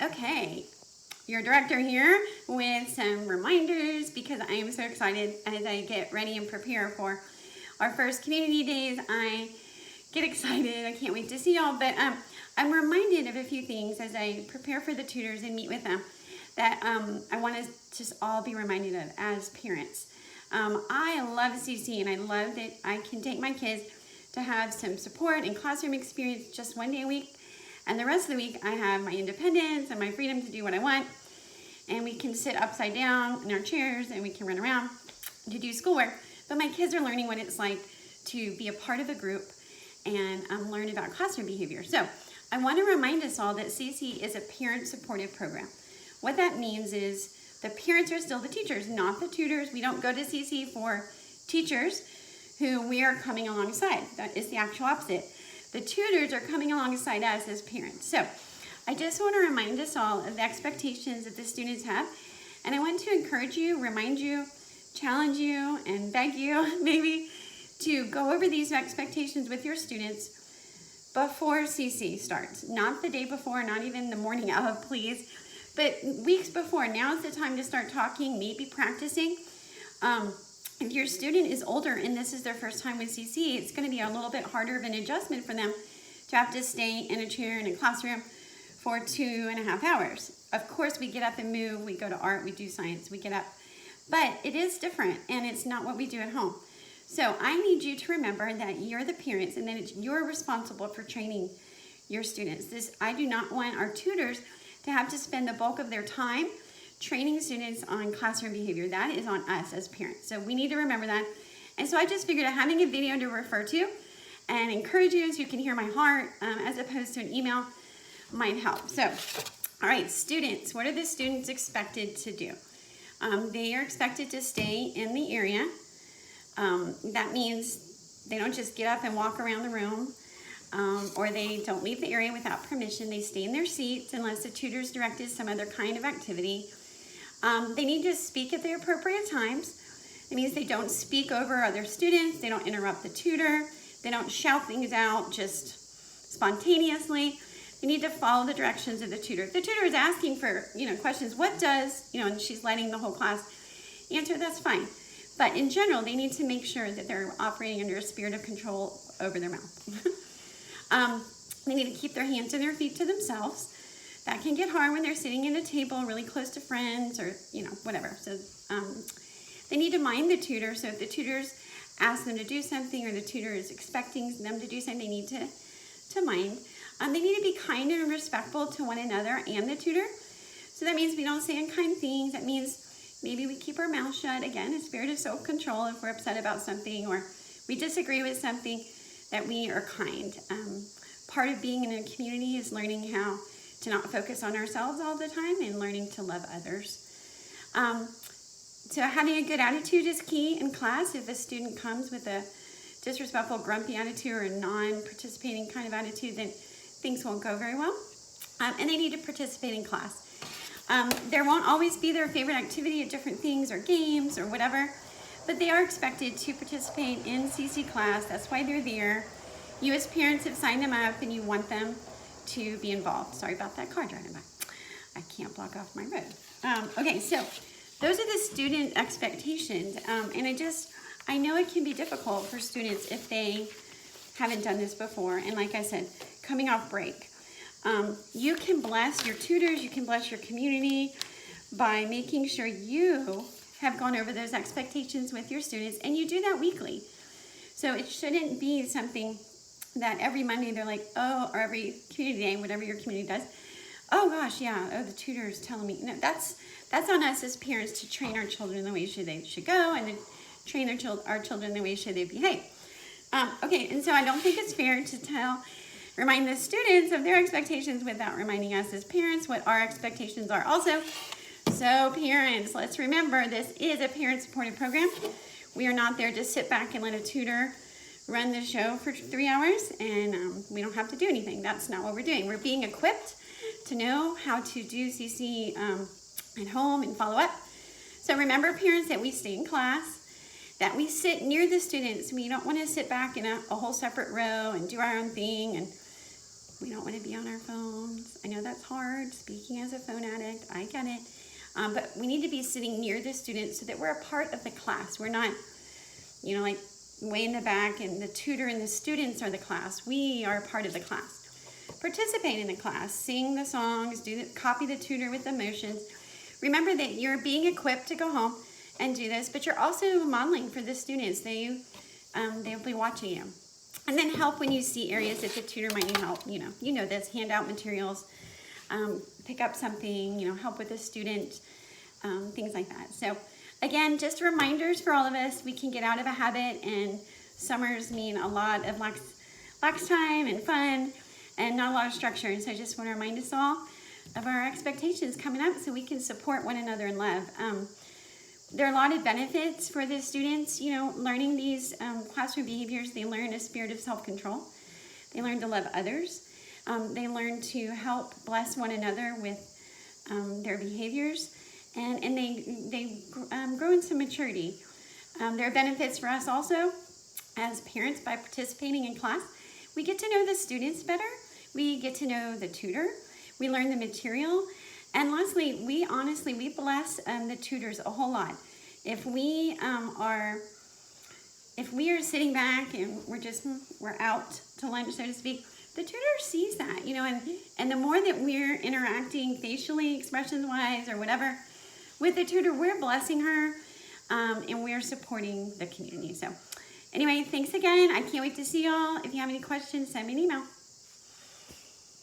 Okay, your director here with some reminders because I am so excited as I get ready and prepare for our first community days. I get excited. I can't wait to see y'all, but I'm reminded of a few things as I prepare for the tutors and meet with them that I want to just all be reminded of as parents. I love CC and I love that I can take my kids to have some support and classroom experience just one day a week. And the rest of the week, I have my independence and my freedom to do what I want. And we can sit upside down in our chairs and we can run around to do schoolwork. But my kids are learning what it's like to be a part of a group and learn about classroom behavior. So I want to remind us all that CC is a parent-supported program. What that means is the parents are still the teachers, not the tutors. We don't go to CC for teachers who we are coming alongside. That is the actual opposite. The tutors are coming alongside us as parents. So I just want to remind us all of the expectations that the students have. And I want to encourage you, remind you, challenge you, and beg you maybe to go over these expectations with your students before CC starts. Not the day before, not even the morning of, please, but weeks before. Now is the time to start talking, maybe practicing. If your student is older and this is their first time with CC, it's going to be a little bit harder of an adjustment for them to have to stay in a chair in a classroom for 2.5 hours. Of course, we get up and move, we go to art, we do science, we get up. But it is different and it's not what we do at home. So I need you to remember that you're the parents and that you're responsible for training your students. I do not want our tutors to have to spend the bulk of their time training students on classroom behavior. That is on us as parents. So we need to remember that. And so I just figured having a video to refer to and encourage you so you can hear my heart as opposed to an email might help. So, all right, students, what are the students expected to do? They are expected to stay in the area. That means they don't just get up and walk around the room, or they don't leave the area without permission. They stay in their seats unless the tutor's directed some other kind of activity. They need to speak at the appropriate times. It means they don't speak over other students. They don't interrupt the tutor. They don't shout things out just spontaneously. They need to follow the directions of the tutor. If the tutor is asking for, questions, what does, and she's letting the whole class answer, that's fine. But in general, they need to make sure that they're operating under a spirit of control over their mouth. They need to keep their hands and their feet to themselves. That can get hard when they're sitting at a table really close to friends or, whatever. So they need to mind the tutor. So if the tutors ask them to do something or the tutor is expecting them to do something, they need to mind. They need to be kind and respectful to one another and the tutor. So that means we don't say unkind things. That means maybe we keep our mouth shut. Again, a spirit of self-control if we're upset about something or we disagree with something, that we are kind. Part of being in a community is learning how to not focus on ourselves all the time and learning to love others. So having a good attitude is key in class. If a student comes with a disrespectful, grumpy attitude or a non-participating kind of attitude, then things won't go very well. And they need to participate in class. There won't always be their favorite activity at different things or games or whatever, but they are expected to participate in CC class. That's why they're there. You as parents have signed them up and you want them to be involved. Sorry about that car driving by. I can't block off my road. Okay, so those are the student expectations. And I know it can be difficult for students if they haven't done this before. And like I said, coming off break. You can bless your tutors, you can bless your community by making sure you have gone over those expectations with your students, and you do that weekly. So it shouldn't be something that every Monday they're like, oh, or every community day, whatever your community does, oh gosh, yeah, oh, the tutor is telling me. No, that's on us as parents to train our children the way they should go and to train our children the way they behave. Okay, and so I don't think it's fair to remind the students of their expectations without reminding us as parents what our expectations are also. So parents, let's remember this is a parent-supported program. We are not there to sit back and let a tutor run the show for 3 hours and we don't have to do anything. That's not what we're doing. We're being equipped to know how to do CC at home and follow up. So remember, parents, that we stay in class, that we sit near the students. We don't want to sit back in a whole separate row and do our own thing and We don't want to be on our phones. I know that's hard, speaking as a phone addict, I get it. But we need to be sitting near the students so that we're a part of the class. We're not, like way in the back and the tutor and the students are the class. We are a part of the class. Participate in the class, sing the songs, copy the tutor with the motions. Remember that you're being equipped to go home and do this, but you're also modeling for the students. They'll be watching you. And then help when you see areas that the tutor might need help. You know this, hand out materials, pick up something, help with the student, things like that. So again, just reminders for all of us. We can get out of a habit, and summers mean a lot of lax time and fun and not a lot of structure. And so I just want to remind us all of our expectations coming up so we can support one another in love. There are a lot of benefits for the students, learning these classroom behaviors. They learn a spirit of self-control. They learn to love others. They learn to help bless one another with their behaviors. And they grow in some maturity. There are benefits for us also as parents by participating in class. We get to know the students better. We get to know the tutor. We learn the material. And lastly, we bless the tutors a whole lot. If we are sitting back and we're out to lunch, so to speak, the tutor sees that, and the more that we're interacting facially, expressions-wise, or whatever, with the tutor, we're blessing her, and we're supporting the community. So anyway, thanks again. I can't wait to see y'all. If you have any questions, send me an email.